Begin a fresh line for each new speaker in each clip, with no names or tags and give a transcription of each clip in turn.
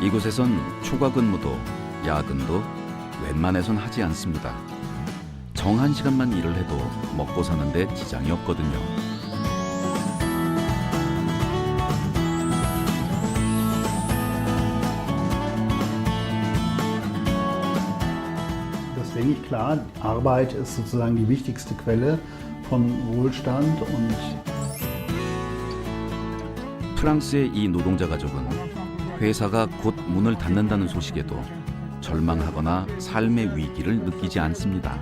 이곳에선 초과 근무도 야근도 웬만해선 하지 않습니다. 정한 시간만 일을 해도 먹고 사는데 지장이 없거든요.
Das ist wenig klar. Arbeit ist sozusagen die wichtigste Quelle von Wohlstand und
프랑스의 이 노동자 가족은 회사가 곧 문을 닫는다는 소식에도 절망하거나 삶의 위기를 느끼지 않습니다.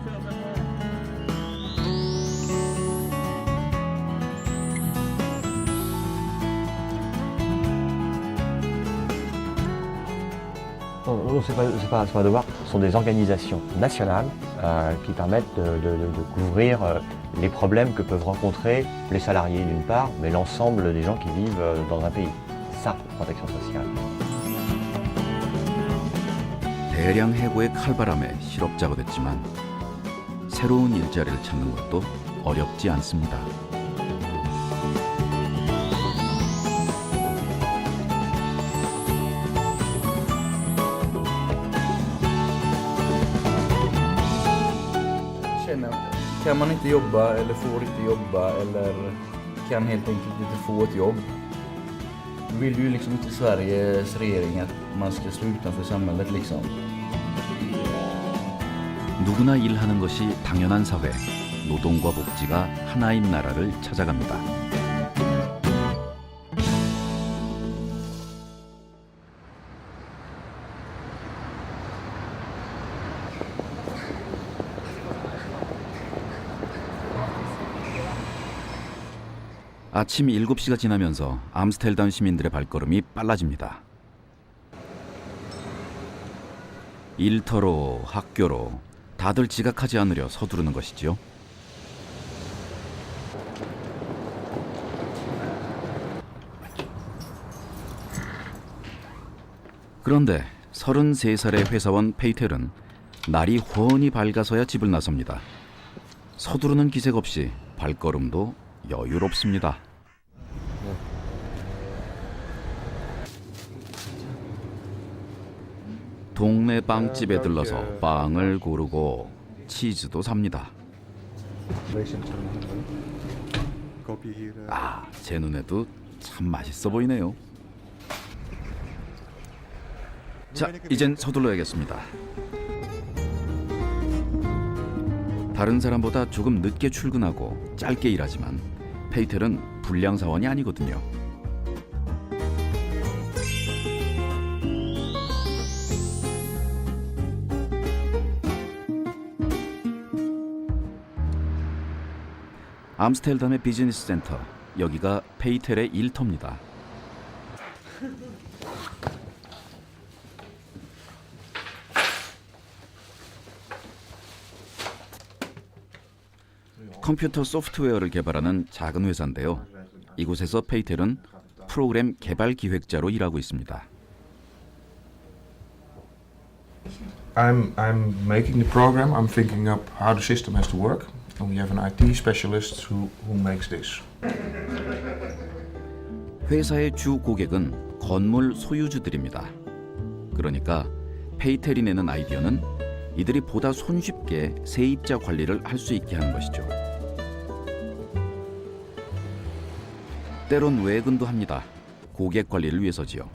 Non, c'est pas devoir. Ce sont des organisations nationales qui permettent de couvrir les problèmes que peuvent rencontrer les salariés d'une part, mais l'ensemble des gens qui vivent dans un pays. C'est ça, la protection sociale.
대량 해고의 칼바람에 실업자가 됐지만 새로운 일자리를 찾는 것도 어렵지 않습니다.
Kan man inte jobba eller får inte jobba eller kan helt enkelt inte få ett jobb. Då vill ju liksom inte Sveriges regering att man ska stå utanför samhället liksom.
누구나 일하는 것이 당연한 사회, 노동과 복지가 하나인 나라를 찾아갑니다. 아침 7시가 지나면서 암스테르담 시민들의 발걸음이 빨라집니다. 일터로, 학교로 다들 지각하지 않으려 서두르는 것이지요. 그런데 33살의 회사원 페이텔은 날이 훤히 밝아서야 집을 나섭니다. 서두르는 기색 없이 발걸음도 여유롭습니다. 동네 빵집에 들러서 빵을 고르고 치즈도 삽니다. 아, 제 눈에도 참 맛있어 보이네요. 자, 이젠 서둘러야겠습니다. 다른 사람보다 조금 늦게 출근하고 짧게 일하지만 페이텔은 불량 사원이 아니거든요. 암스테르담의 비즈니스 센터, 여기가 페이텔의 일터입니다. 컴퓨터 소프트웨어를 개발하는 작은 회사인데요. 이곳에서 페이텔은 프로그램 개발 기획자로 일하고 있습니다.
I'm making the program. I'm thinking up how the system has to work. And we have an IT specialist who makes this.
회사의 주 고객은 건물 소유주들입니다. 그러니까 페이텔이 내는 아이디어는 이들이 보다 손쉽게 세입자 관리를 할 수 있게 하는 것이죠. 때론 외근도 합니다. 고객 관리를 위해서지요.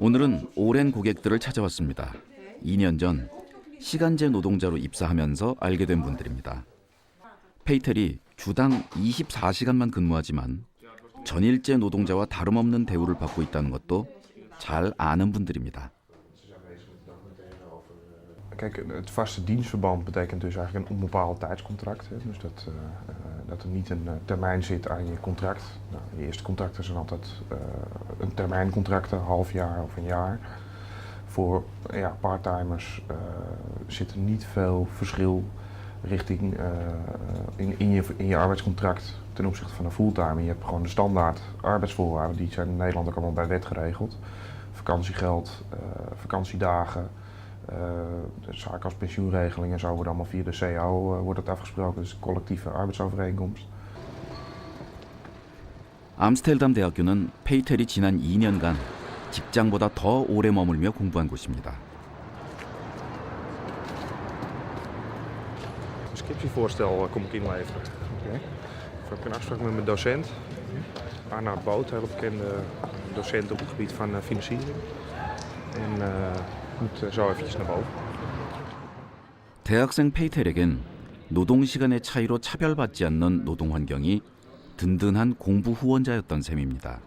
오늘은 오랜 고객들을 찾아왔습니다. 2년 전 시간제 노동자로 입사하면서 알게 된 분들입니다. 페이텔이 주당 24시간만 근무하지만 전일제 노동자와 다름없는 대우를 받고 있다는 것도 잘 아는 분들입니다.
Kijk, het vaste dienstverband betekent dus eigenlijk een onbepaald tijdscontract. Hè? Dus dat er niet een termijn zit aan je contract. Nou, de eerste contracten zijn altijd een termijncontracten, half jaar of een jaar. Voor parttimers zit er niet veel verschil richting in je arbeidscontract ten opzichte van een fulltime. Je hebt gewoon de standaard arbeidsvoorwaarden, die zijn in Nederland ook allemaal bij wet geregeld. Vakantiegeld, vakantiedagen. Zaken als pensioenregelingen en zo worden allemaal via de CAO wordt het afgesproken, dus collectieve arbeidsovereenkomst.
암스테르담 대학교는 페이텔이 지난 2년간 직장보다 더 오래 머물며 공부한 곳입니다.
Een scriptievoorstel kom ik inleveren. Ik heb een afspraak met mijn docent. Arnoud Boot, een hele bekende docent op het gebied van financiering. En ik moet zo eventjes naar boven.
대학생 페이텔에겐 노동 시간의 차이로 차별받지 않는 노동 환경이 든든한 공부 후원자였던 셈입니다.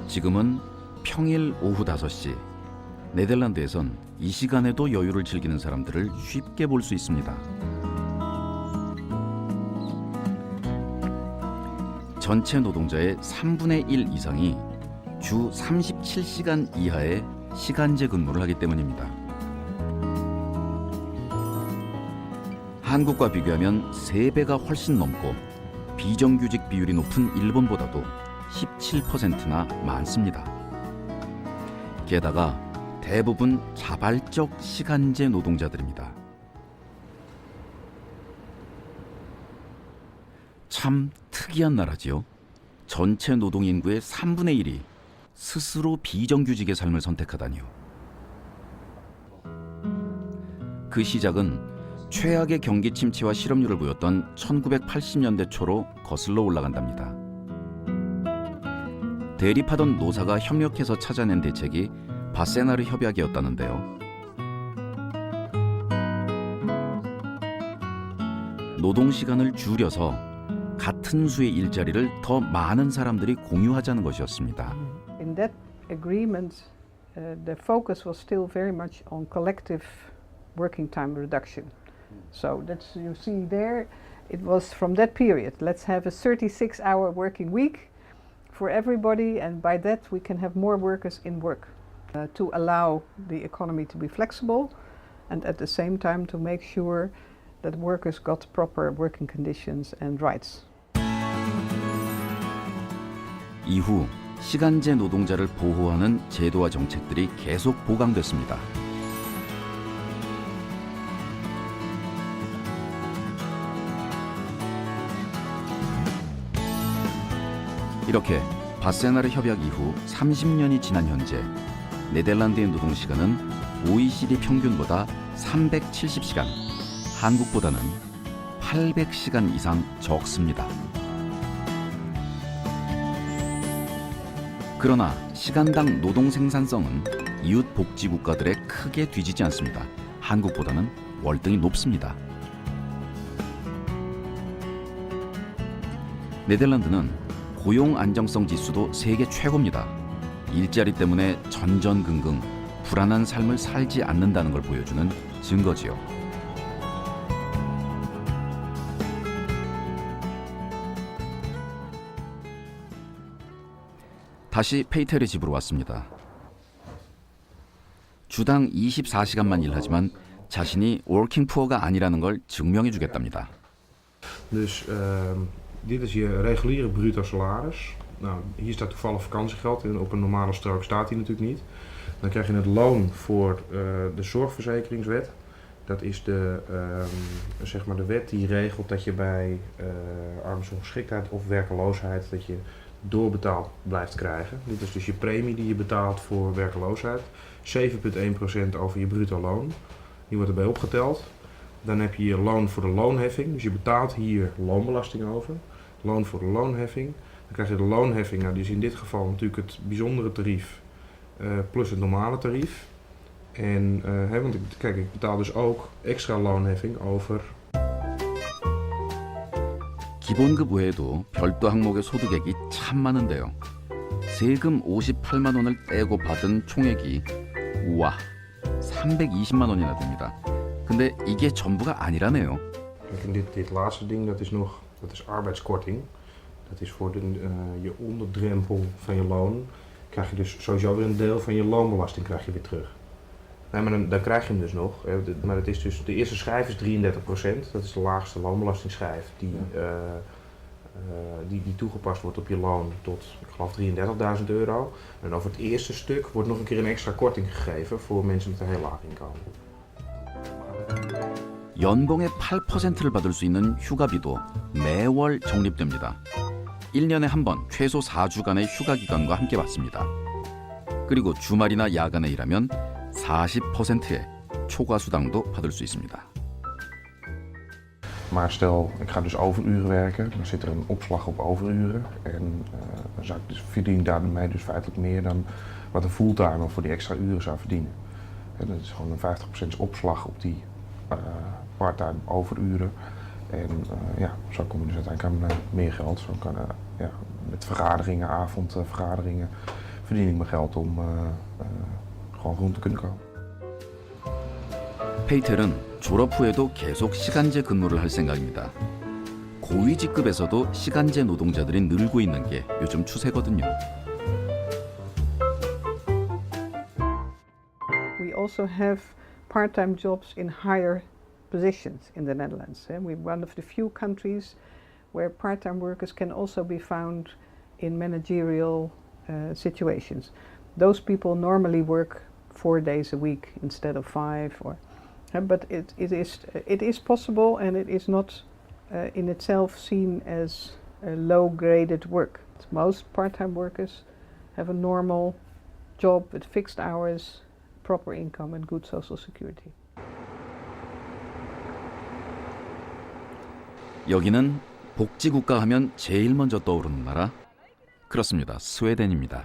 지금은 평일 오후 5시. 네덜란드에선 이 시간에도 여유를 즐기는 사람들을 쉽게 볼 수 있습니다. 전체 노동자의 3분의 1 이상이 주 37시간 이하의 시간제 근무를 하기 때문입니다. 한국과 비교하면 3배가 훨씬 넘고 비정규직 비율이 높은 일본보다도 17%나 많습니다. 게다가 대부분 자발적 시간제 노동자들입니다. 참 특이한 나라지요. 전체 노동 인구의 3분의 1이 스스로 비정규직의 삶을 선택하다니요. 그 시작은 최악의 경기 침체와 실업률을 보였던 1980년대 초로 거슬러 올라간답니다. 대립하던 노사가 협력해서 찾아낸 대책이 바세나르 협약이었다는데요. 노동 시간을 줄여서 같은 수의 일자리를 더 많은 사람들이 공유하자는 것이었습니다.
In that agreement, the focus was still very much on collective working time reduction. So that's you see there, it was from that period. Let's have a 36-hour working week for everybody, and by that we can have more workers in work to allow the economy to be flexible, and at the same time to make sure that workers got proper working conditions and rights.
이후 시간제 노동자를 보호하는 제도와 정책들이 계속 보강됐습니다. 이렇게 바세나르 협약 이후 30년이 지난 현재 네덜란드의 노동 시간은 OECD 평균보다 370시간, 한국보다는 800시간 이상 적습니다. 그러나 시간당 노동 생산성은 이웃 복지 국가들에 크게 뒤지지 않습니다. 한국보다는 월등히 높습니다. 네덜란드는 고용 안정성 지수도 세계 최고입니다. 일자리 때문에 전전긍긍 불안한 삶을 살지 않는다는 걸 보여주는 증거지요. 다시 페이텔의 집으로 왔습니다. 주당 24시간만 일하지만 자신이 워킹 푸어가 아니라는 걸 증명해 주겠답니다.
Dus dit is je reguliere bruto salaris. Nou, hier staat toevallig vakantiegeld. Op een normale strook staat die natuurlijk niet. Dan krijg je het loon voor de zorgverzekeringswet. Dat is zeg maar de wet die regelt dat je bij arbeidsongeschiktheid of werkeloosheid dat je doorbetaald blijft krijgen. Dit is dus je premie die je betaalt voor werkeloosheid. 7,1% over je bruto loon. Die wordt erbij opgeteld. Dan heb je je loon voor de loonheffing. Dus je betaalt hier loonbelasting over. Loon voor de loonheffing. Dan krijg je de loonheffing. Nou, die is in dit geval natuurlijk het bijzondere tarief plus het normale tarief. En want ik betaal dus ook extra loonheffing over.
기본급 외에도 별도 항목의 소득액이 참 많은데요. 세금 58만 원을 떼고 받은 총액이 우와 320만 원이나 됩니다. 근데 이게 전부가 아니라네요.
Dit laatste ding, dat is arbeidskorting. Dat is voor je onderdrempel van je loon. Krijg je dus sowieso weer een deel van je loonbelasting krijg je weer terug. Nee, maar dan krijg je hem dus nog. Maar het is dus, de eerste schijf is 33%. Dat is de laagste loonbelastingschijf die die toegepast wordt op je loon tot, ik geloof, €33.000. En over het eerste stuk wordt nog een keer een extra korting gegeven voor mensen met een heel laag inkomen.
연봉의 8%를 받을 수 있는 휴가비도 매월 적립됩니다. 1년에 한 번 최소 4주간의 휴가 기간과 함께 받습니다. 그리고 주말이나 야간에 일하면 40%의 초과 수당도 받을 수 있습니다.
Maar stel, ik ga dus overuren werken, dan zit er een opslag op overuren. En dan verdien ik daarmee dus feitelijk meer dan wat een fulltimer voor die extra uren zou verdienen. En dat is gewoon een 50% opslag op die parttime overuren. En zo kom je dus uiteindelijk aan meer geld. Zo kan, met vergaderingen, avondvergaderingen, verdien ik mijn geld om gewoon rond te kunnen komen.
페이텔은 졸업 후에도 계속 시간제 근무를 할 생각입니다. 고위직급에서도 시간제 노동자들이 늘고 있는 게 요즘 추세거든요.
We also have part-time jobs in higher positions in the Netherlands. We're one of the few countries where part-time workers can also be found in managerial situations. Those people normally work 4 days a week instead of 5, but it is possible, and it is not in itself seen as low-graded work. Most part-time workers have a normal job with fixed hours, proper income and good social security.
여기는 복지국가 하면 제일 먼저 떠오르는 나라? 그렇습니다. 스웨덴입니다.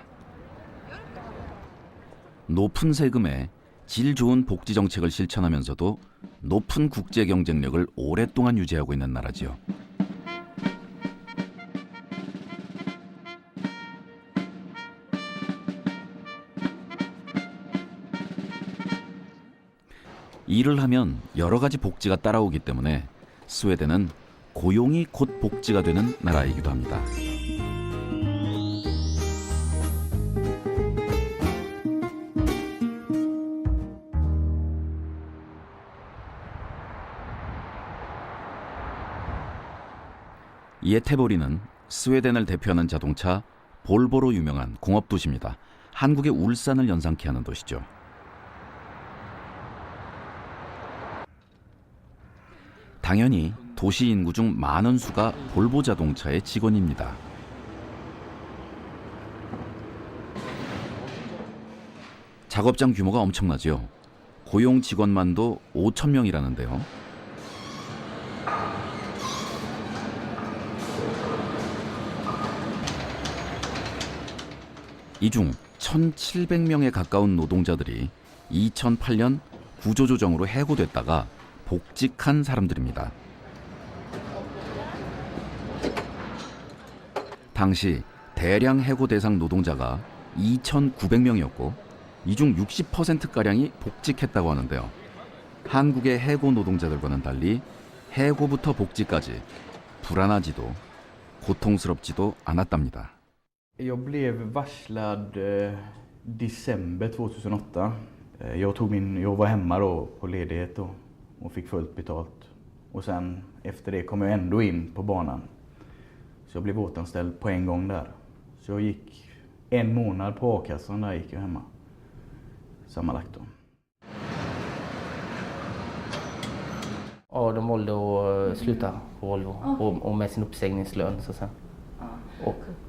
높은 세금에 질 좋은 복지 정책을 실천하면서도 높은 국제 경쟁력을 오랫동안 유지하고 있는 나라지요. 일을 하면 여러 가지 복지가 따라오기 때문에 스웨덴은 고용이 곧 복지가 되는 나라이기도 합니다. 예테보리는 스웨덴을 대표하는 자동차 볼보로 유명한 공업 도시입니다. 한국의 울산을 연상케 하는 도시죠. 당연히 도시 인구 중 많은 수가 볼보 자동차의 직원입니다. 작업장 규모가 엄청나죠. 고용 직원만도 5,000명이라는데요. 이 중 1,700명에 가까운 노동자들이 2008년 구조조정으로 해고됐다가 복직한 사람들입니다. 당시 대량 해고 대상 노동자가 2,900명이었고 이 중 60%가량이 복직했다고 하는데요. 한국의 해고 노동자들과는 달리 해고부터 복직까지 불안하지도 고통스럽지도 않았답니다.
Jag blev varslad december 2008. Jag var hemma då på ledighet då och fick fullt betalt. Och sen efter det kom jag ändå in på banan. Så jag blev återanställd på en gång där. Så jag gick 1 månad på a-kassan, där gick jag hemma. Sammanlagt då.
Ja, de valde att sluta på Volvo och med sin uppsägningslön så sen.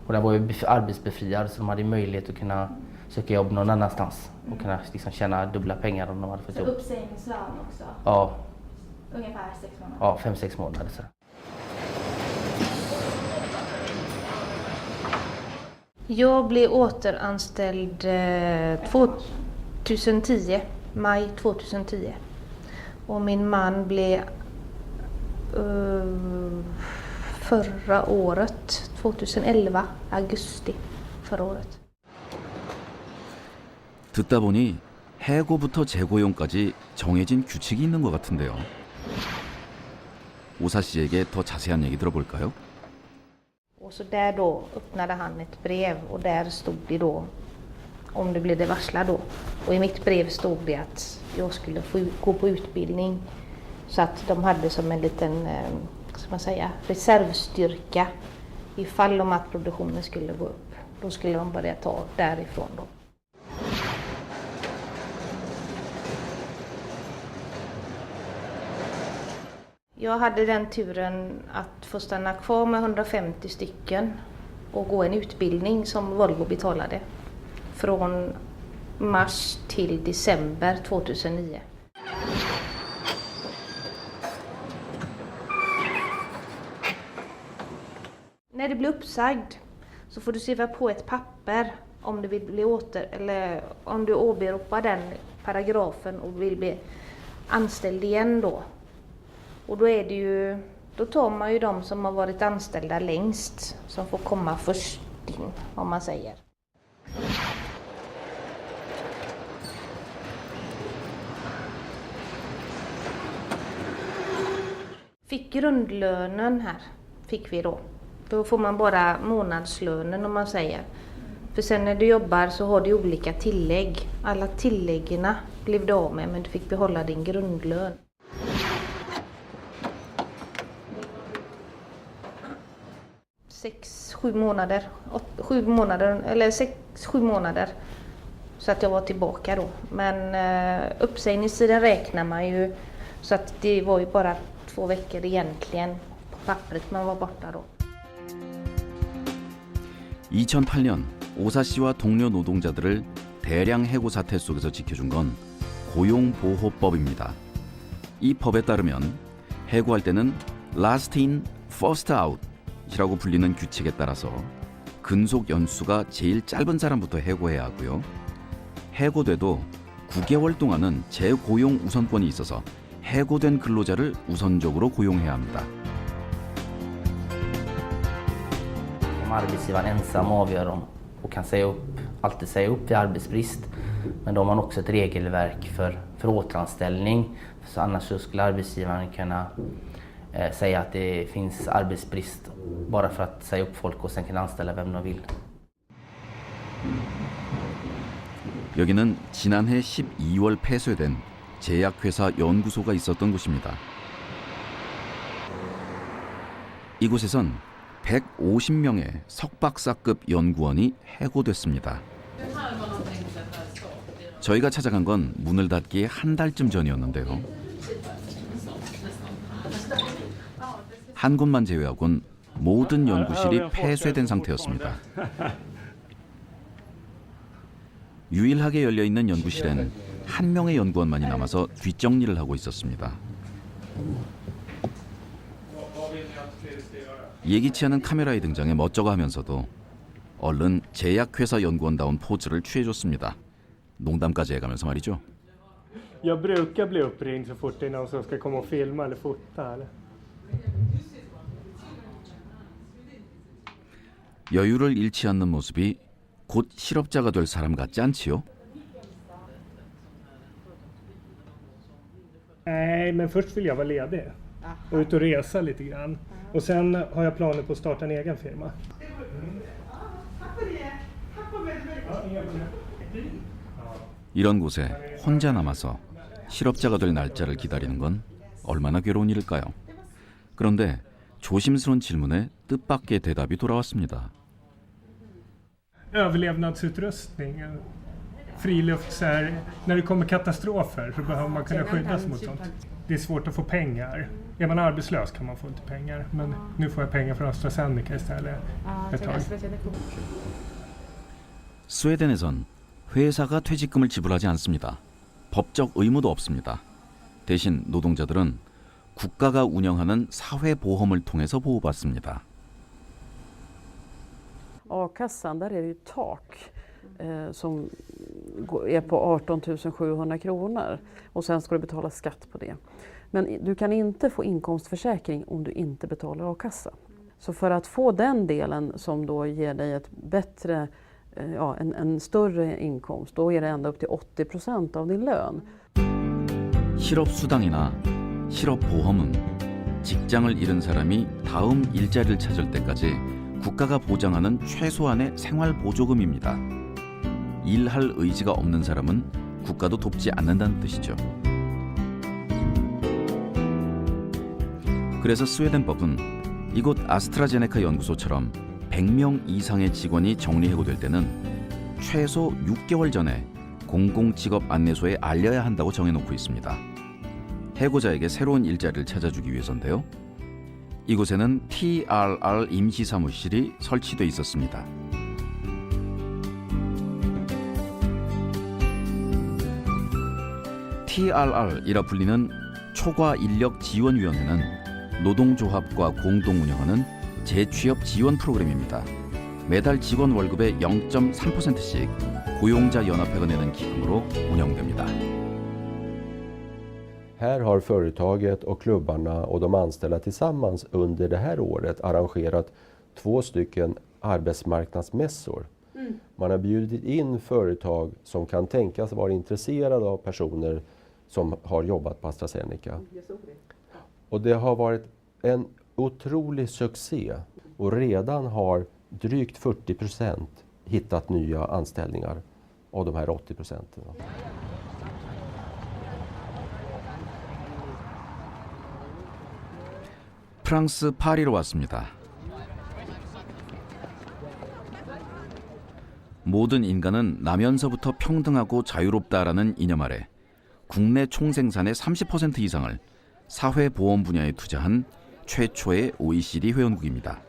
Och den var ju arbetsbefriad, så de hade möjlighet att kunna söka jobb någon annanstans och kunna liksom tjäna dubbla pengar om de hade fått jobb.
Så uppsägningslön också?
Ja.
Ungefär 6 månader?
Ja, 5-6 månader. Så.
Jag blev återanställd 2010, maj 2010. Och min man blev förra året, 2011, augusti förra året.
듣다 보니 해고부터 재고용까지 정해진 규칙이 있는 것 같은데요. 오사 씨에게 더 자세한 얘기 들어볼까요?
Och så där då öppnade han ett brev och där stod det då om du blev varslad då. Och i mitt brev stod det att jag skulle få gå på utbildning så att de hade som en liten, ska man säga, reservstyrka ifall om att produktionen skulle gå upp. Då skulle de börja ta därifrån då. Jag hade den turen att få stanna kvar med 150 stycken och gå en utbildning som Volvo betalade från mars till december 2009. När du blir uppsagd så får du skriva på ett papper om du vill bli eller om du åberopar den paragrafen och vill bli anställd igen då. Och då är det ju, då tar man ju de som har varit anställda längst som får komma först in, om man säger. Fick grundlönen här, fick vi då. Då får man bara månadslönen om man säger. För sen när du jobbar så har du olika tillägg. Alla tilläggen blev du av med, men du fick behålla din grundlön. Sju månader så att jag var tillbaka då. Men uppsägningstiden räknar man ju så att det var ju bara 2 veckor egentligen på pappret man var borta då.
2008년 오사 씨와 동료 노동자들을 대량 해고 사태 속에서 지켜준 건 고용보호법입니다. 이 법에 따르면 해고할 때는 last in, first out 이라고 불리는 규칙에 따라서 근속 연수가 제일 짧은 사람부터 해고해야 하고요. 해고돼도 9개월 동안은 재고용 우선권이 있어서 해고된 근로자를 우선적으로 고용해야 합니다.
Om arbetsgivaren ensam avgör om och kan alltid säga upp vid arbetsbrist. Men då har man också ett regelverk för återanställning. Så annars så skulle arbetsgivaren kunna säga att det finns arbetsbrist bara för att säga upp folk och sen kunna anställa vem de vill.
여기는 지난해 12월 폐쇄된 제약회사 연구소가 있었던 곳입니다. 이곳에선 150명의 석박사급 연구원이 해고됐습니다. 저희가 찾아간 건 문을 닫기 한 달쯤 전이었는데요. 한 곳만 제외하곤 모든 연구실이 폐쇄된 상태였습니다. 유일하게 열려있는 연구실엔 한 명의 연구원만이 남아서 뒷정리를 하고 있었습니다. 예기치 않은 카메라의 등장에 멋쩍어 하면서도 얼른 제약회사 연구원다운 포즈를 취해줬습니다. 농담까지 해가면서 말이죠.
Jag brukar bli uppringd så fort det är någon som ska komma och filma eller fota. Eller?
여유를 잃지 않는 모습이 곧 실업자가 될 사람 같지 않지요?
Nej, men först vill jag vara ledig och ut och resa lite grann. Och sen har jag planer på att starta en egen firma.
이런 곳에 혼자 남아서 실업자가 될 날짜를 기다리는 건 얼마나 괴로운 일일까요? 그런데 조심스러운 질문에 뜻밖의 대답이 돌아왔습니다.
Överlevnadsutrustning, friluft, så här, när det kommer katastrofer så behöver man kunna skyddas mot sånt. Det är svårt att få pengar. Är man arbetslös kan man få inte pengar, men nu får jag pengar från AstraZeneca istället ett tag.
스웨덴에선 회사가 퇴직금을 지불하지 않습니다. 법적 의무도 없습니다. 대신 노동자들은 국가가 운영하는 사회보험을 통해서 보호받습니다.
A-kassan, där är det ju tak som är på 18 700 kronor och sen ska du betala skatt på det. Men du kan inte få inkomstförsäkring om du inte betalar a-kassa. Så för att få den delen som då ger dig ett bättre, en större inkomst, då är det ända upp till 80% av din lön.
실업수당이나 실업보험은 직장을 잃은 사람이 다음 일자리를 찾을 때까지 국가가 보장하는 최소한의 생활보조금입니다. 일할 의지가 없는 사람은 국가도 돕지 않는다는 뜻이죠. 그래서 스웨덴법은 이곳 아스트라제네카 연구소처럼 100명 이상의 직원이 정리해고될 때는 최소 6개월 전에 공공직업 안내소에 알려야 한다고 정해놓고 있습니다. 해고자에게 새로운 일자리를 찾아주기 위해서인데요. 이곳에는 TRR 임시사무실이 설치돼 있었습니다. TRR이라 불리는 초과인력지원위원회는 노동조합과 공동 운영하는 재취업 지원 프로그램입니다. 매달 직원 월급의 0.3%씩 고용자 연합회가 내는 기금으로 운영됩니다.
Här har företaget och klubbarna och de anställda tillsammans under det här året arrangerat 2 stycken arbetsmarknadsmässor. Man har bjudit in företag som kan tänkas vara intresserade av personer som har jobbat på AstraZeneca. Och det har varit en otrolig succé och redan har drygt 40% hittat nya anställningar av de här 80%.
프랑스 파리로 왔습니다. 모든 인간은 나면서부터 평등하고 자유롭다라는 이념 아래 국내 총생산의 30% 이상을 사회보험 분야에 투자한 최초의 OECD 회원국입니다.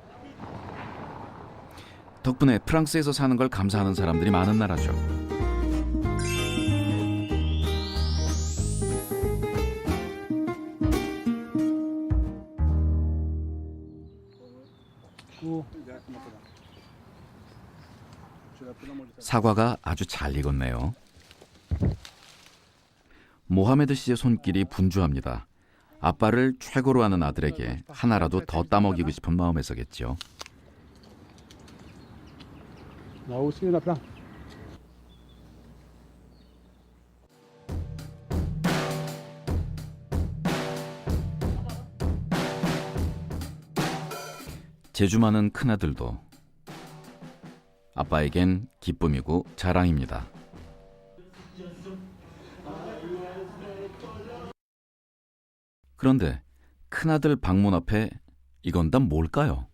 덕분에 프랑스에서 사는 걸 감사하는 사람들이 많은 나라죠. 사과가 아주 잘 익었네요. 모하메드 씨의 손길이 분주합니다. 아빠를 최고로 하는 아들에게 하나라도 더 따먹이고 싶은 마음에서겠죠. 재주 많은 큰아들도 아빠에겐 기쁨이고 자랑입니다. 그런데 큰아들 방문 앞에 이건 다 뭘까요?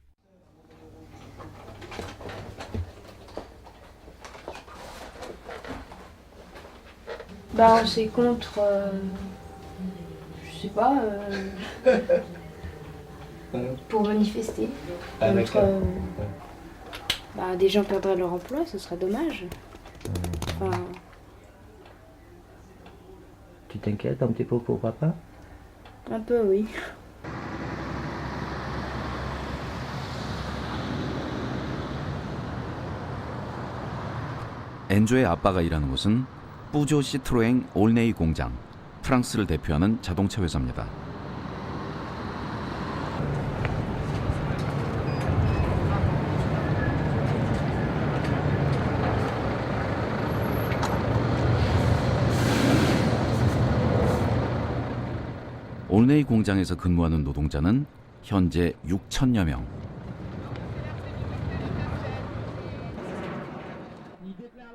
Bah, c'est contre. Je sais pas. Pour manifester. Contre. Bah, des gens perdraient leur emploi, ce serait dommage. Enfin.
Tu t'inquiètes un petit peu pour papa?
Un peu, oui.
엔조의 아빠가 일하는 곳은 뿌조 시트로엥 올네이 공장, 프랑스를 대표하는 자동차 회사입니다. 올네이 공장에서 근무하는 노동자는 현재 6천여 명.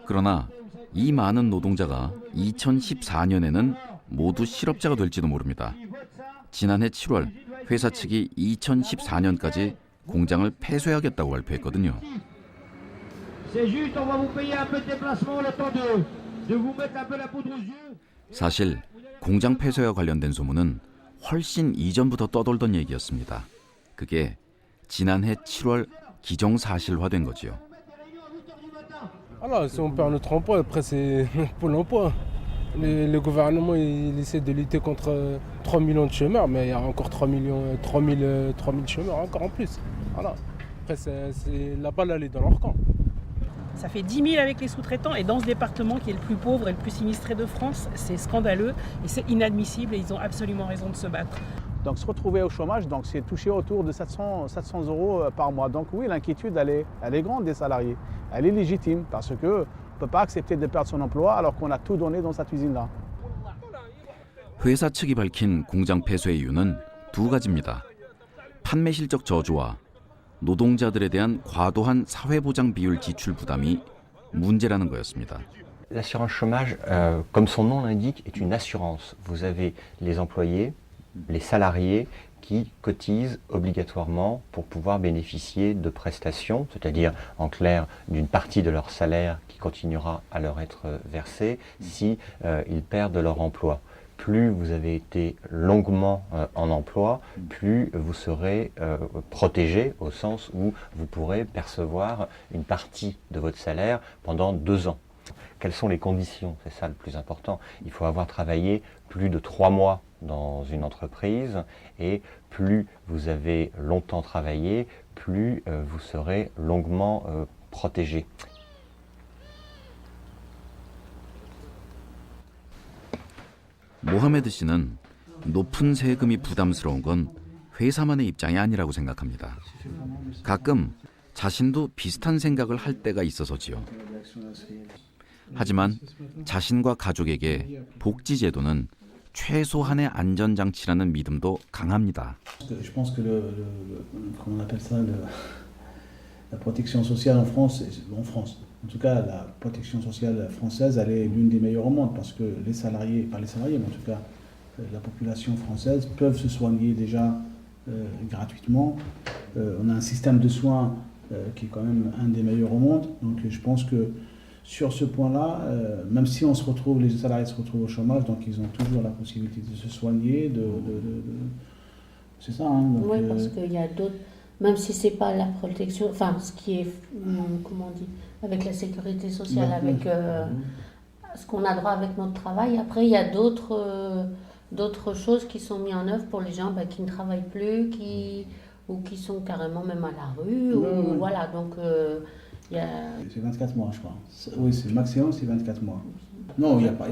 그러나 이 많은 노동자가 2014년에는 모두 실업자가 될지도 모릅니다. 지난해 7월 회사 측이 2014년까지 공장을 폐쇄하겠다고 발표했거든요. 사실 공장 폐쇄와 관련된 소문은 훨씬 이전부터 떠돌던 얘기였습니다. 그게 지난해 7월 기정사실화된 거지요.
Alors, si on perd notre emploi, après c'est Pôle emploi. Le gouvernement il essaie de lutter contre 3 millions de chômeurs, mais il y a encore 3 000 chômeurs encore en plus. Voilà. Après, la balle elle est dans leur camp.
Ça fait 10 000 avec les sous-traitants et dans ce département qui est le plus pauvre et le plus sinistré de France, c'est scandaleux et c'est inadmissible et ils ont absolument raison de se battre.
Donc se retrouver au chômage, donc c'est toucher autour de 700 € par mois. Donc oui, l'inquiétude elle est grande des salariés. Elle est légitime parce que on ne peut pas accepter de perdre son emploi alors qu'on a tout donné dans cette usine-là.
회사 측이 밝힌 공장 폐쇄 이유는 두 가지입니다. 판매 실적 저조와 노동자들에 대한 과도한 사회보장 비율 지출 부담이 문제라는 거였습니다.
L'assurance chômage, comme son nom l'indique, est une assurance. Vous avez les employés, les salariés qui cotisent obligatoirement pour pouvoir bénéficier de prestations, c'est-à-dire en clair d'une partie de leur salaire qui continuera à leur être versée si ils perdent leur emploi. Plus vous avez été longuement en emploi, plus vous serez protégé au sens où vous pourrez percevoir une partie de votre salaire pendant 2 ans. Quelles sont les conditions? C'est ça le plus important. Il faut avoir travaillé plus de 3 mois dans une entreprise et plus vous avez longtemps travaillé, plus vous serez longuement protégé.
모하메드 씨는 높은 세금이 부담스러운 건 회사만의 입장이 아니라고 생각합니다. 가끔 자신도 비슷한 생각을 할 때가 있어서지요. 하지만 자신과 가족에게 복지제도는 최소한의 안전장치라는 믿음도 강합니다.
Je pense que comment on appelle ça, la protection sociale en France, en tout cas la protection sociale française, elle est l'une des meilleures au monde parce que les salariés, pas les salariés, mais en tout cas la population française peuvent se soigner déjà gratuitement. On a un système de soins qui est quand même un des meilleurs au monde, donc je pense que sur ce point-là, même si les salariés se retrouvent au chômage, donc ils ont toujours la possibilité de se soigner, c'est ça. Hein, donc,
oui, parce qu'il y a d'autres, même si c'est pas la protection, enfin ce qui est, comment on dit, avec la sécurité sociale, avec ce qu'on a droit avec notre travail. Après, il y a d'autres choses qui sont mises en œuvre pour les gens qui ne travaillent plus, ou qui sont carrément même à la rue, ou voilà, donc. C'est 24 mois, je crois. Oui, c'est le maximum, c'est 24 mois. Non, il y a pas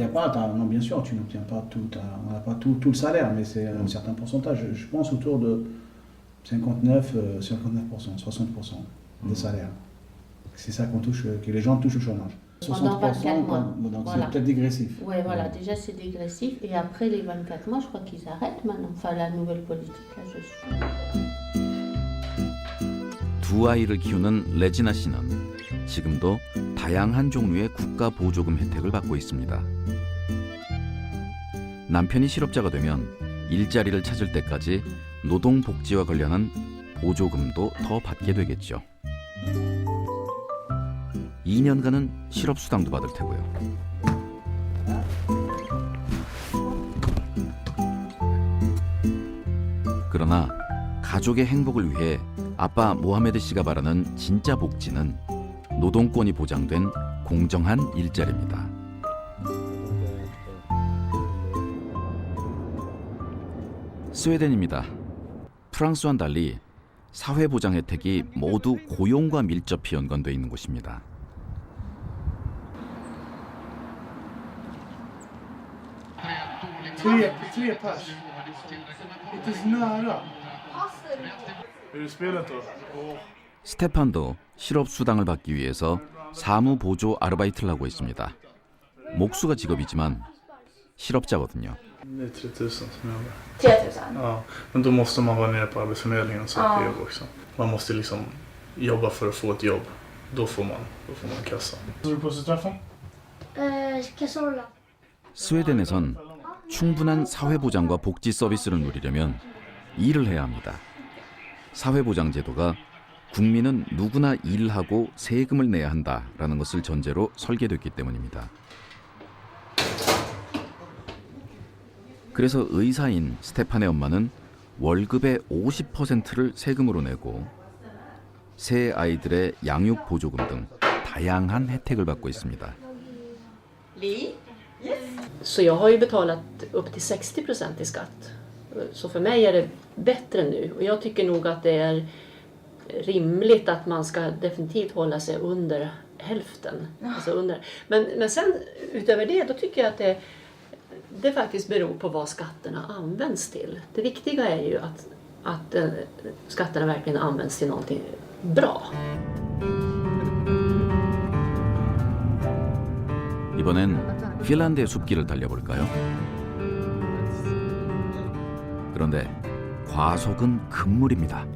non, bien sûr, tu n'obtiens pas tout, on n'a pas tout le salaire, mais c'est un certain pourcentage. Je pense autour de 59%, 60% des salaires. C'est ça qu'on touche, que les gens touchent au chômage. 60%, donc voilà. C'est peut-être dégressif. Oui, voilà, déjà c'est dégressif. Et après les 24 mois, je crois qu'ils arrêtent maintenant. Enfin, la nouvelle politique, là, je suis.
두 아이를 키우는 레지나 씨는 지금도 다양한 종류의 국가 보조금 혜택을 받고 있습니다. 남편이 실업자가 되면 일자리를 찾을 때까지 노동복지와 관련한 보조금도 더 받게 되겠죠. 2년간은 실업수당도 받을 테고요. 그러나 가족의 행복을 위해 아빠 모하메드 씨가 바라는 진짜 복지는 노동권이 보장된 공정한 일자리입니다. 스웨덴입니다. 프랑스와는 달리 사회보장 혜택이 모두 고용과 밀접히 연관되어 있는 곳입니다.
Tre pers. Inte nära. Hur spelar då?
스테판도 실업수당을 받기 위해서 사무보조 아르바이트를 하고 있습니다. 목수가 직업이지만 실업자거든요.
Det är 3000 som jobbar.
3000?
Ja, men då måste man vara nere på Arbetsförmedlingen och söka jobb också. Man måste liksom jobba för att få ett jobb. Då får man kassa. Står du på straffen?
Kassola.
스웨덴에선 충분한 사회보장과 복지 서비스를 누리려면 일을 해야 합니다. 사회보장제도가 국민은 누구나 일하고 세금을 내야 한다라는 것을 전제로 설계됐기 때문입니다. 그래서 의사인 스테판의 엄마는 월급의 50%를 세금으로 내고 새 아이들의 양육 보조금 등 다양한 혜택을 받고 있습니다.
Så jag har ju betalat upp till 60% i skatt. Så för mig är det bättre nu. Och jag tycker nog att det är rimligt att man ska definitivt hålla sig under hälften. Alltså under. Men sen utöver det, då tycker jag att det faktiskt beror på vad skatterna används till. Det viktiga är ju att skatterna verkligen används till någonting bra.
이번엔 핀란드의 숲길을 달려볼까요? 그런데 과속은 금물입니다.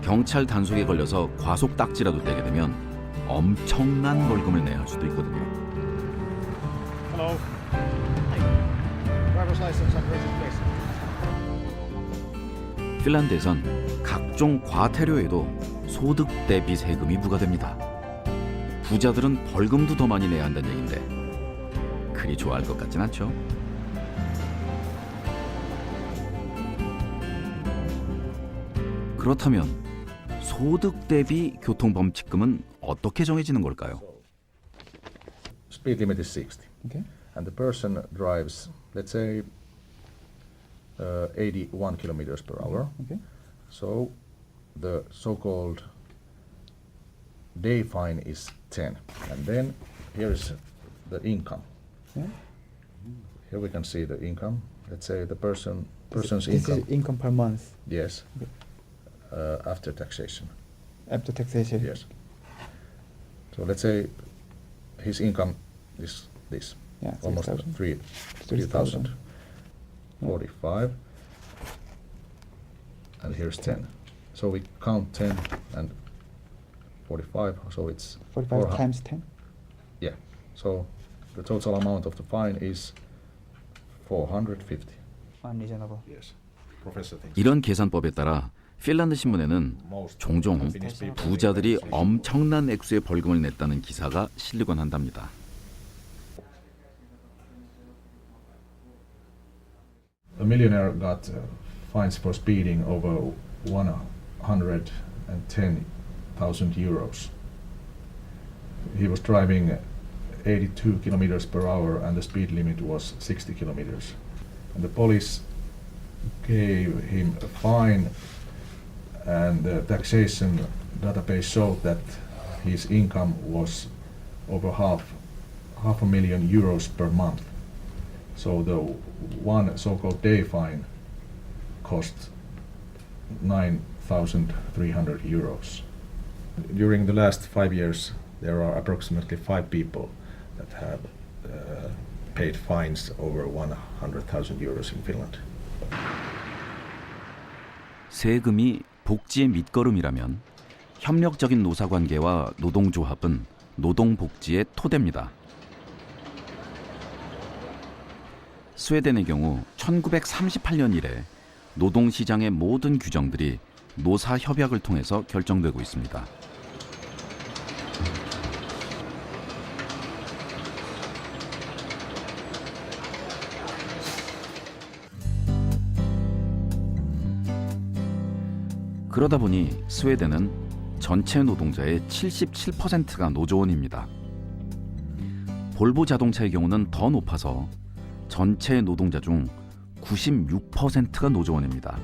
경찰 단속에 걸려서 과속 딱지라도 떼게 되면 엄청난 벌금을 내야 할 수도 있거든요.
Hello. Driver's
driver's license and virgin place.
핀란드에선 각종 과태료에도 소득 대비 세금이 부과됩니다. 부자들은 벌금도 더 많이 내야 한다는 얘긴데 그리 좋아할 것 같진 않죠? 그렇다면 소득 대비 교통범칙금은 어떻게 정해지는 걸까요?
Speed limit is 60.
Okay.
And the person drives, let's say, 81 kilometers per hour.
Okay.
So the so-called day fine is 10. And then here is the income.
Yeah.
Here we can see the income. Let's say the person's
This
income.
is income per month.
Yes.
Okay.
After taxation.
After taxation.
Yes. So let's say his income is this.
Yeah,
Almost
6,000.
3,000. 45. And here's 10. So we count 10 and 45. So it's
45 times 10.
Yeah. So the total amount of the fine is 450.
Unreasonable.
Yes. Professor thinks.
이런 계산법에 따라 핀란드 신문에는 종종 부자들이 엄청난 액수의 벌금을 냈다는 기사가 실리곤 한답니다.
A millionaire got fines for speeding over 110,000 euros. He was driving 82 kilometers per hour and the speed limit was 60 kilometers. And the police gave him a fine and the taxation database showed that his income was over half a million euros per month. So the one so-called day fine cost 9,300 euros. During the last 5 years, there are approximately 5 people that have paid fines over 100,000 euros in Finland.
세금이 복지의 밑거름이라면 협력적인 노사관계와 노동조합은 노동복지의 토대입니다. 스웨덴의 경우 1938년 이래 노동시장의 모든 규정들이 노사협약을 통해서 결정되고 있습니다. 그러다 보니 스웨덴은 전체 노동자의 77%가 노조원입니다. 볼보 자동차의 경우는 더 높아서 전체 노동자 중 96%가 노조원입니다.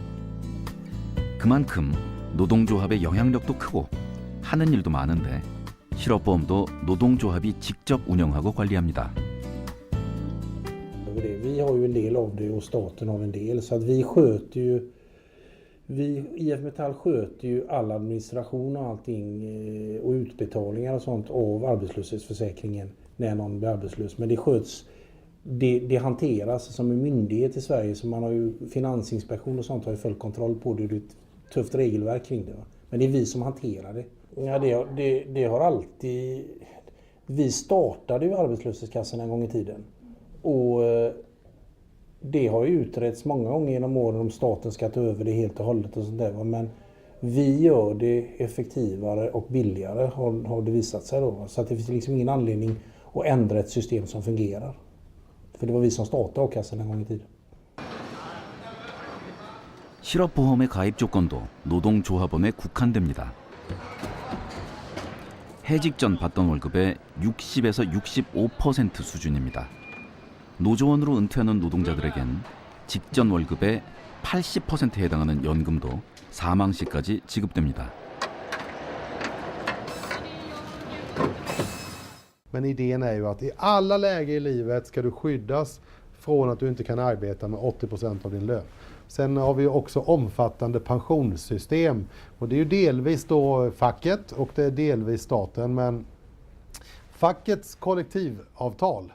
그만큼 노동조합의 영향력도 크고 하는 일도 많은데 실업보험도 노동조합이 직접 운영하고 관리합니다.
Vi har ju en del av det och staten har en del så att vi sköter ju IF Metall sköter ju all administration och allting och utbetalningar och sånt av arbetslöshetsförsäkringen när någon blir arbetslös. Men det sköts, det hanteras som en myndighet i Sverige så man har ju Finansinspektion och sånt har ju full kontroll på det. Det är ett tufft regelverk kring det. Va? Men det är vi som hanterar det. Ja, det har alltid... Vi startade ju arbetslöshetskassan en gång i tiden. Och det har ju utretts många gånger genom åren om staten ska ta över det helt och hållet och sånt där. Va? Men vi gör det effektivare och billigare har det visat sig då. Så att det finns liksom ingen anledning att ändra ett system som fungerar. För det var vi som startade a-kassan en gång i tiden.
실업보험의 가입 조건도 노동조합원에 국한됩니다. 해직 전 받던 월급의 60에서 65% 수준입니다. 노조원으로 은퇴하는 노동자들에겐 직전 월급의 80%에 해당하는 연금도 사망 시까지 지급됩니다.
Men idén är ju att i alla lägen i livet ska du skyddas från att du inte kan arbeta med 80% av din lön. Sen har vi också omfattande pensionssystem och det är ju delvis då facket och det är delvis staten, men fackets kollektivavtal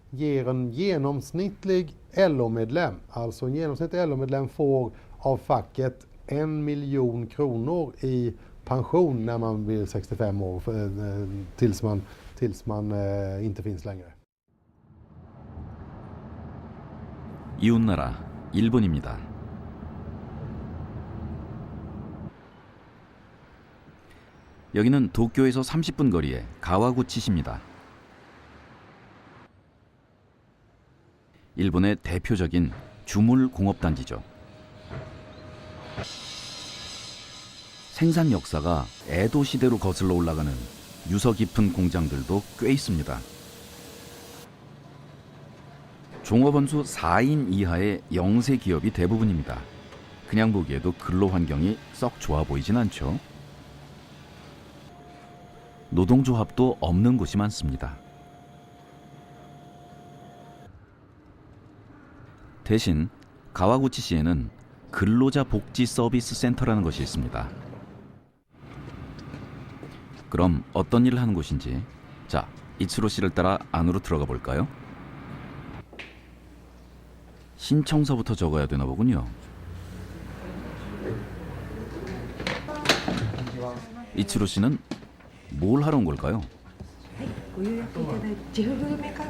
ger en genomsnittlig LO-medlem, alltså en genomsnittlig LO-medlem får av facket 1 miljon kronor i pension när man blir 65 år tills man inte finns längre.
이웃나라 일본입니다. 여기는 도쿄에서 30분 거리의 가와구치시입니다. 일본의 대표적인 주물 공업단지죠. 생산 역사가 에도 시대로 거슬러 올라가는 유서 깊은 공장들도 꽤 있습니다. 종업원수 4인 이하의 영세 기업이 대부분입니다. 그냥 보기에도 근로 환경이 썩 좋아 보이진 않죠. 노동조합도 없는 곳이 많습니다. 대신 가와구치시에는 근로자 복지 서비스 센터라는 것이 있습니다. 그럼 어떤 일을 하는 곳인지, 자, 이츠로 씨를 따라 안으로 들어가 볼까요? 신청서부터 적어야 되나 보군요. 이츠로 씨는 뭘 하러 온 걸까요?
구글메カ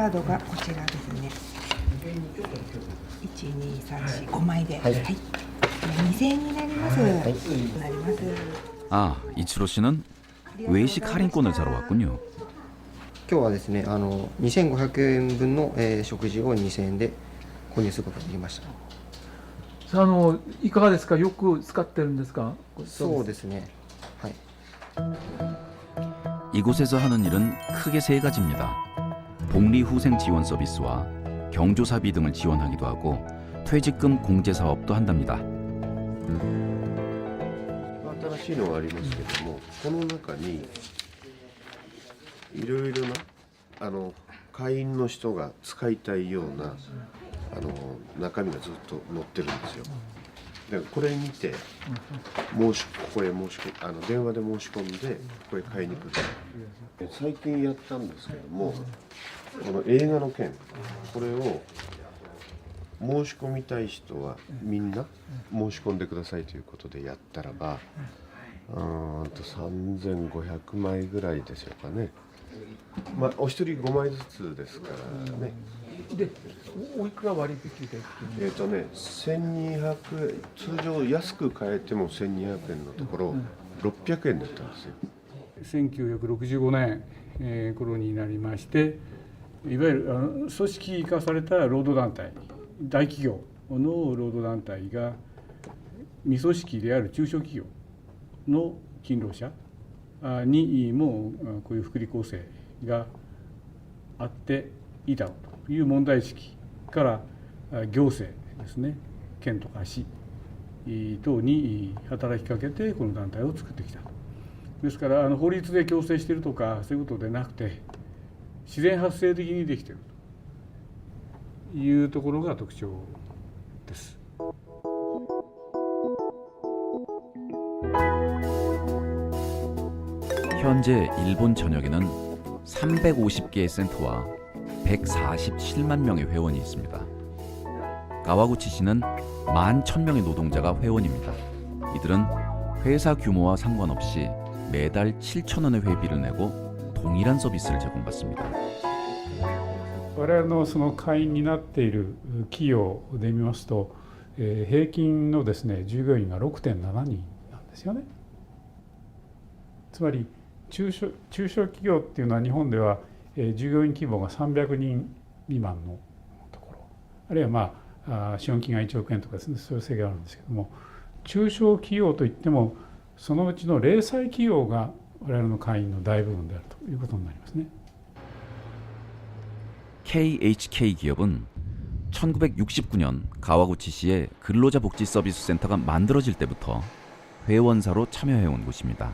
ードがこちらですね。1、2、3、4、5枚で、はい、2000円になります。なります。
아, 이츠로 씨는 외식 할인권을 사러 왔군요.
今日はですね、2500円分の、食事を2000円で購入することができました。
いかがですか。よく使ってるんですか。
そうですね。はい。
이곳에서 하는 일은 크게 세 가지입니다. 복리후생 지원 서비스와 경조사비 등을 지원하기도 하고 퇴직금 공제 사업도 한답니다.
新しいのがありますけども、この中にいろいろな会員の人が使いたいような中身がずっと載ってるんですよ。でこれ見てここへ電話で申し込んでここへ買いに来る。最近やったんですけども、この映画の件、これを申し込みたい人はみんな申し込んでくださいということでやったらば、3500枚ぐらいでしょうかね。まあお一人5枚ずつですからね。
で、おいくら割引で
1200円、通常安く買えても1200円のところ、600円だったんですよ。
1965年、頃になりまして、いわゆる組織化された労働団体、大企業の労働団体が未組織である中小企業の勤労者にもこういう福利厚生があっていいだろうという問題意識から行政ですね、県とか市等に働きかけてこの団体を作ってきた。ですから法律で強制しているとかそういうことでなくて自然発生的にできているというところが特徴です。
현재 일본 전역에는 350개의 센터와 147만 명의 회원이 있습니다. 가와구치시는 11,000명의 노동자가 회원입니다. 이들은 회사 규모와 상관없이 매달 7,000원의 회비를 내고 동일한 서비스를 제공받습니다.
我々のその会員になっている企業で見ますと、平均のですね従業員が 6.7 人なんですよね。つまり中小企業っていうのは日本では従業員規模が300人未満のところ、あるいは資本金が1億円とかですね、そういう制限があるんですけども、中小企業といってもそのうちの零細企業が我々の会員の大部分であるということになりますね。
KHK 기업은 1969년 가와구치시에 근로자 복지 서비스 센터가 만들어질 때부터 회원사로 참여해온 곳입니다.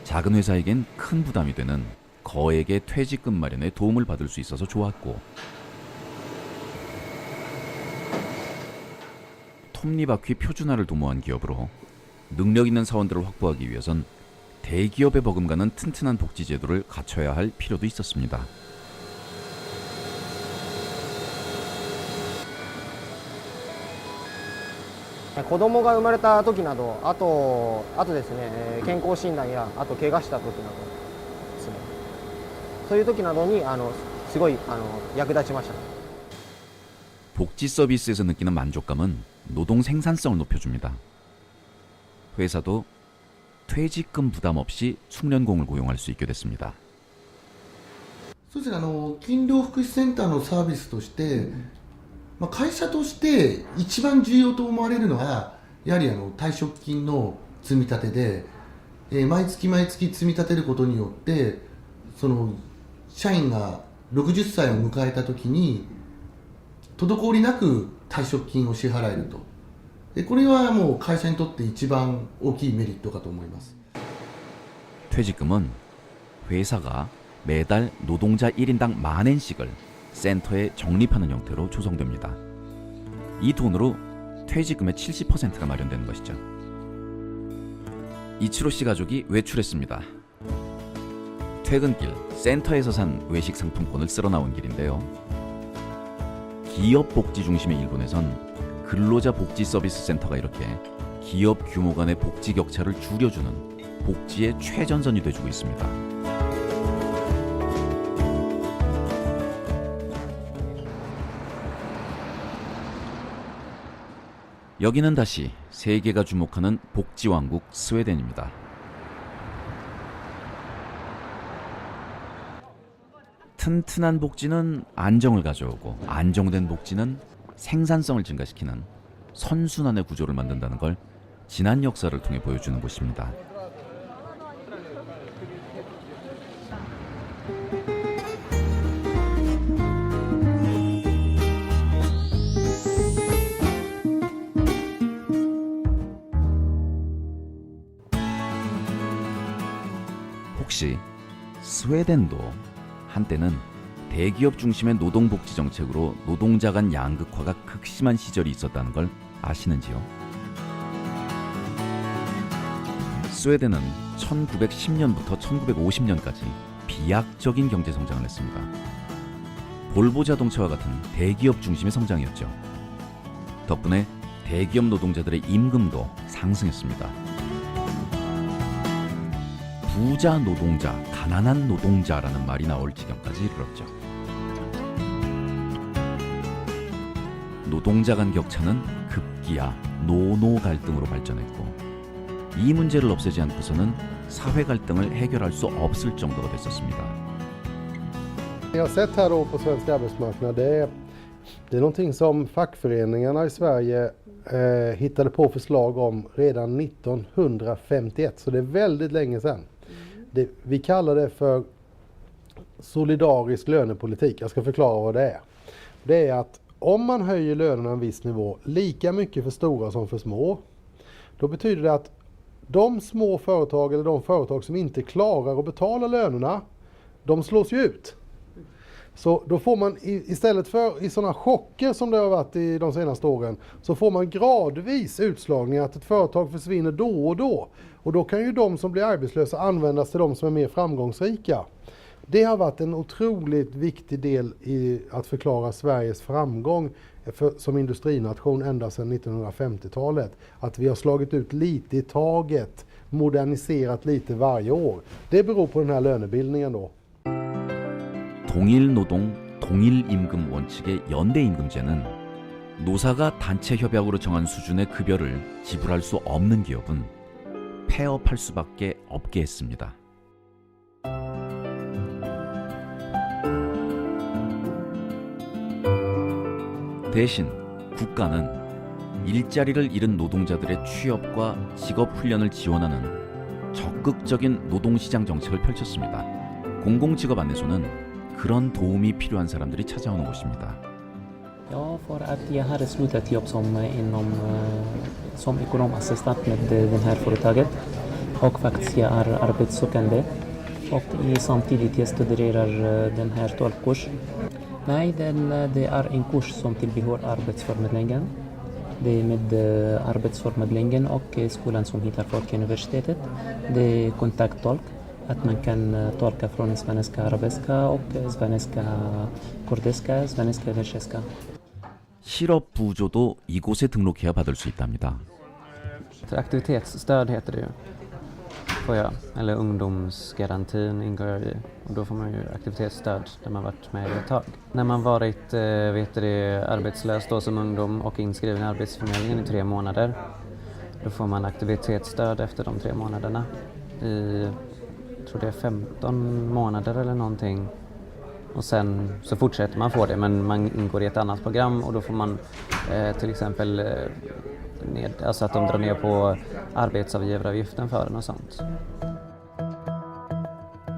작은 회사에겐 큰 부담이 되는 거액의 퇴직금 마련에 도움을 받을 수 있어서 좋았고, 톱니바퀴 표준화를 도모한 기업으로 능력 있는 사원들을 확보하기 위해선 대기업에 버금가는 튼튼한 복지 제도를 갖춰야 할 필요도 있었습니다.
子供が生まれた時など、あとですね、健康診断やあと怪我した時などですね、そういう時などにすごい役立ちました。
복지 서비스에서 느끼는 만족감은 노동 생산성을 높여줍니다. 회사도 퇴직금 부담 없이 숙련공을 고용할 수 있게 됐습니다.
そうですね、勤労福祉センターのサービスとして、会社として一番重要と思われるのはやはり退職金の積み立てで、毎月毎月積み立てることによってその社員が60歳を迎えた時に滞りなく退職金を支払えると。これはもう会社にとって一番大きいメリットかと思います。
퇴직금은 회사가 매달 노동자 1인당 만엔씩을 센터에 적립하는 형태로 조성됩니다. 이 돈으로 퇴직금의 70%가 마련되는 것이죠. 이치로 씨 가족이 외출했습니다. 퇴근길 센터에서 산 외식 상품권을 쓸어 나온 길인데요. 기업 복지 중심의 일본에선 근로자 복지 서비스 센터가 이렇게 기업 규모 간의 복지 격차를 줄여주는 복지의 최전선이 돼주고 있습니다. 여기는 다시 세계가 주목하는 복지 왕국 스웨덴입니다. 튼튼한 복지는 안정을 가져오고 안정된 복지는 생산성을 증가시키는 선순환의 구조를 만든다는 걸 지난 역사를 통해 보여주는 곳입니다. 혹시 스웨덴도 한때는 대기업 중심의 노동복지 정책으로 노동자 간 양극화가 극심한 시절이 있었다는 걸 아시는지요? 스웨덴은 1910년부터 1950년까지 비약적인 경제 성장을 했습니다. 볼보 자동차와 같은 대기업 중심의 성장이었죠. 덕분에 대기업 노동자들의 임금도 상승했습니다. 부자 노동자, 가난한 노동자라는 말이 나올 지경까지 이르렀죠. 노동자 간 격차는 급기야 노노 갈등으로 발전했고 이 문제를 없애지 않고서는 사회 갈등을 해결할 수 없을 정도가 됐었습니다.
Jag har sett här då på svensk arbetsmarknad, det är någonting som fackföreningarna i Sverige hittade på förslag om redan 1951, så det är väldigt länge sedan. Vi kallar det för solidarisk lönepolitik. Jag ska förklara vad det är. Det är att om man höjer lönerna en viss nivå, lika mycket för stora som för små, då betyder det att de små företag eller de företag som inte klarar att betala lönerna, de slås ju ut. Så då får man istället för i sådana chocker som det har varit i de senaste åren, så får man gradvis utslagningar, att ett företag försvinner då och då. Och då kan ju de som blir arbetslösa användas till de som är mer framgångsrika. Det har varit en otroligt viktig del i att förklara Sveriges framgång som industrination ända sedan 1950-talet. Att vi har slagit ut lite i taget, moderniserat lite varje år. Det beror på den här lönebildningen då.
동일 노동, 동일 임금 원칙의 연대 임금제는 노사가 단체 협약으로 정한 수준의 급여를 지불할 수 없는 기업은 폐업할 수밖에 없게 했습니다. 대신 국가는 일자리를 잃은 노동자들의 취업과 직업 훈련을 지원하는 적극적인 노동시장 정책을 펼쳤습니다. 공공직업 안내소는 그런 도움이 필요한 사람들이 찾아오는 곳입니다.
Ja, för att jag har slutat jobb som ekonomassistent med det här företaget och faktiskt jag är arbetssökande och samtidigt jag studerar den här tolkkurs. Nej, det är en kurs som tillhör arbetsförmedlingen. Det är med arbetsförmedlingen och skolan som heter Folkuniversitetet. Det är kontakttolk. Att man kan tolka från svenska arabiska och svenska kurdiska, svenska persiska.
실업 부조도 이곳에 등록해야 받을 수 있답니다.
Aktivitetsstöd heter det ju. Får jag. Eller ungdomsgarantin ingår i. Och då får man ju aktivitetsstöd där man varit med ett tag. När man varit arbetslös då som ungdom och inskriven i Arbetsförmedlingen i 3 månader. Då får man aktivitetsstöd efter de 3 månaderna. Jag tror det är 15 månader eller någonting. Och sen så fortsätter man få det, men man ingår i ett annat program och då får man till exempel alltså att de drar ner på arbetsavgivaravgiften för en och sånt.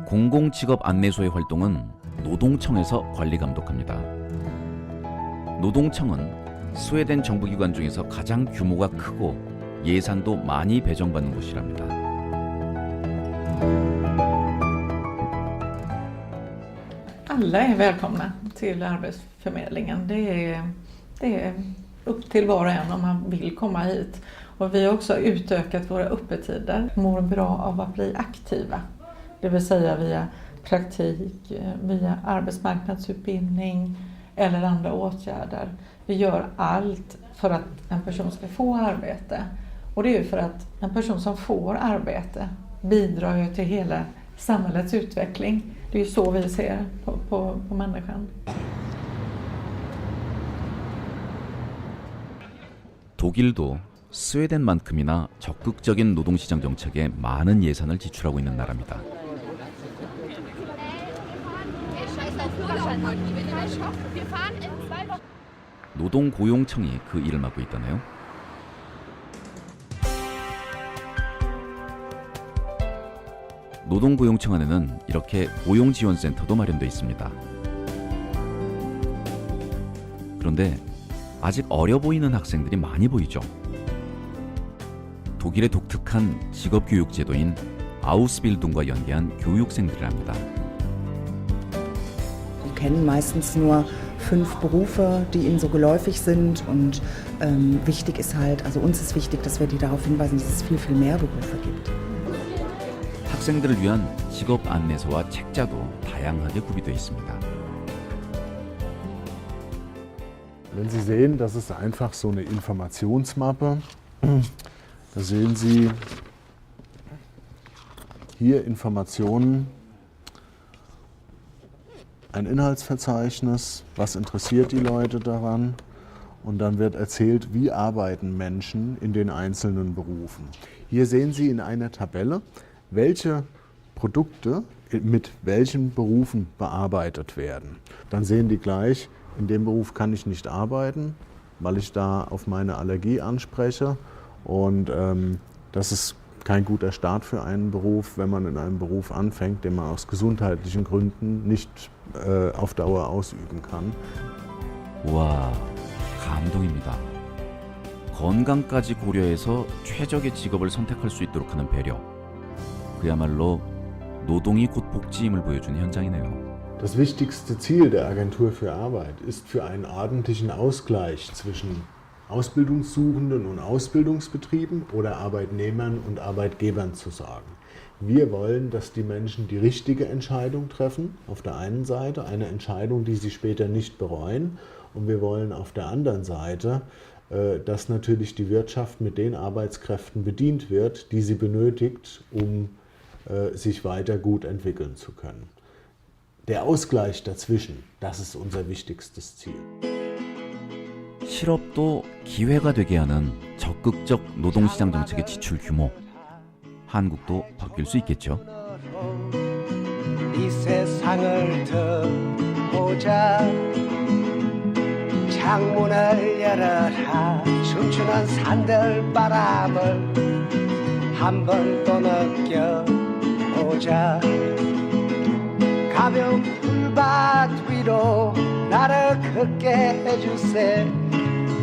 공공직업 안내소의 활동은 노동청에서 관리 감독합니다. 노동청은 스웨덴 정부기관 중에서 가장 규모가 크고 예산도 많이 배정받는 곳이랍니다.
Alla är välkomna till Arbetsförmedlingen. Det är upp till var och en om man vill komma hit. Och vi har också utökat våra öppettider. Mår bra av att bli aktiva. Det vill säga via praktik, via arbetsmarknadsutbildning eller andra åtgärder. Vi gör allt för att en person ska få arbete. Och det är ju för att en person som får arbete bidrar ju till hela samhällets utveckling. Det är ju så vi ser på människan.
독일도 스웨덴만큼이나 적극적인 노동시장 정책에 많은 예산을 지출하고 있는 나라입니다. 노동고용청이 그 일을 맡고 있다네요. 노동고용청 안에는 이렇게 고용지원센터도 마련되어 있습니다. 그런데 아직 어려 보이는 학생들이 많이 보이죠. 독일의 독특한 직업교육 제도인 아우스빌딩과 연계한 교육생들이랍니다.
Wir kennen meistens nur 5 Berufe, die ihnen so geläufig sind und wichtig ist halt, also uns ist wichtig, dass wir die darauf hinweisen, dass es viel, viel mehr Berufe gibt.
학생들을 위한 직업 안내소와 책자도 다양하게 구비되어 있습니다.
Wenn Sie sehen, das ist einfach so eine Informationsmappe. Da sehen Sie hier Informationen, ein Inhaltsverzeichnis, was interessiert die Leute daran, und dann wird erzählt, wie arbeiten Menschen in den einzelnen Berufen. Hier sehen Sie in einer Tabelle, welche Produkte mit welchen Berufen bearbeitet werden. Dann sehen die gleich, in dem Beruf kann ich nicht arbeiten, weil ich da auf meine Allergie anspreche. Und das ist kein guter Start für einen Beruf, wenn man in einem Beruf anfängt, den man aus gesundheitlichen Gründen nicht auf Dauer ausüben kann.
와, 감동입니다. 건강까지 고려해서 최적의 직업을 선택할 수 있도록 하는 배려. 그야말로 노동이 곧 복지임을 보여주는 현장이네요.
Das wichtigste Ziel der Agentur für Arbeit ist, für einen ordentlichen Ausgleich zwischen Ausbildungssuchenden und Ausbildungsbetrieben oder Arbeitnehmern und Arbeitgebern zu sorgen. Wir wollen, dass die Menschen die richtige Entscheidung treffen, auf der einen Seite, eine Entscheidung, die sie später nicht bereuen. Und wir wollen auf der anderen Seite, dass natürlich die Wirtschaft mit den Arbeitskräften bedient wird, die sie benötigt, um sich weiter gut entwickeln zu können. Der Ausgleich dazwischen, das ist unser wichtigstes Ziel.
실업도 기회가 되게 하는 적극적 노동시장 정책의 지출 규모. 한국도 바뀔 수 있겠죠.
이 세상을 보자. 창문을 열어라. 춤추는 산들바람을 한 번 또 느껴보자. 가벼운 풀밭 위로 나를 걷게 해주세.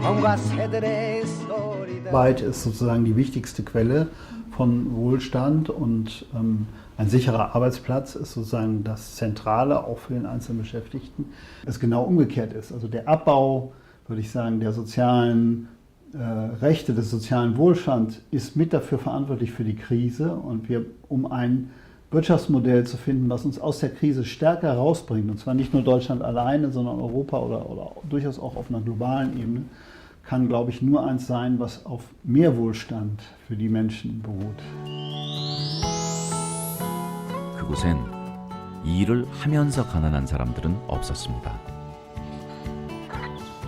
봄과 새들의 소리들.
Arbeit ist sozusagen die wichtigste Quelle von Wohlstand und ein sicherer Arbeitsplatz ist sozusagen das Zentrale auch für den einzelnen Beschäftigten. Es genau umgekehrt ist. Also der Abbau, würde ich sagen, der sozialen Rechte, des sozialen Wohlstands ist mit dafür verantwortlich für die Krise und wir, um ein Wirtschaftsmodell zu finden, was uns aus der Krise stärker rausbringt, und zwar nicht nur Deutschland alleine, sondern Europa oder durchaus auch auf einer globalen Ebene, kann, glaube ich, nur eins sein, was auf mehr Wohlstand für die Menschen beruht.
그곳엔 일을 하면서 가난한 사람들은 없었습니다.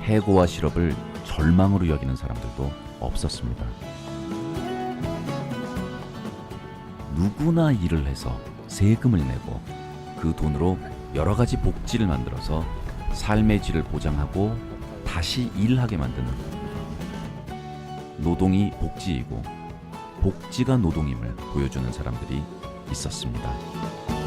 해고와 실업을 절망으로 여기는 사람들도 없었습니다. 누구나 일을 해서 세금을 내고 그 돈으로 여러 가지 복지를 만들어서 삶의 질을 보장하고 다시 일하게 만드는, 노동이 복지이고 복지가 노동임을 보여주는 사람들이 있었습니다.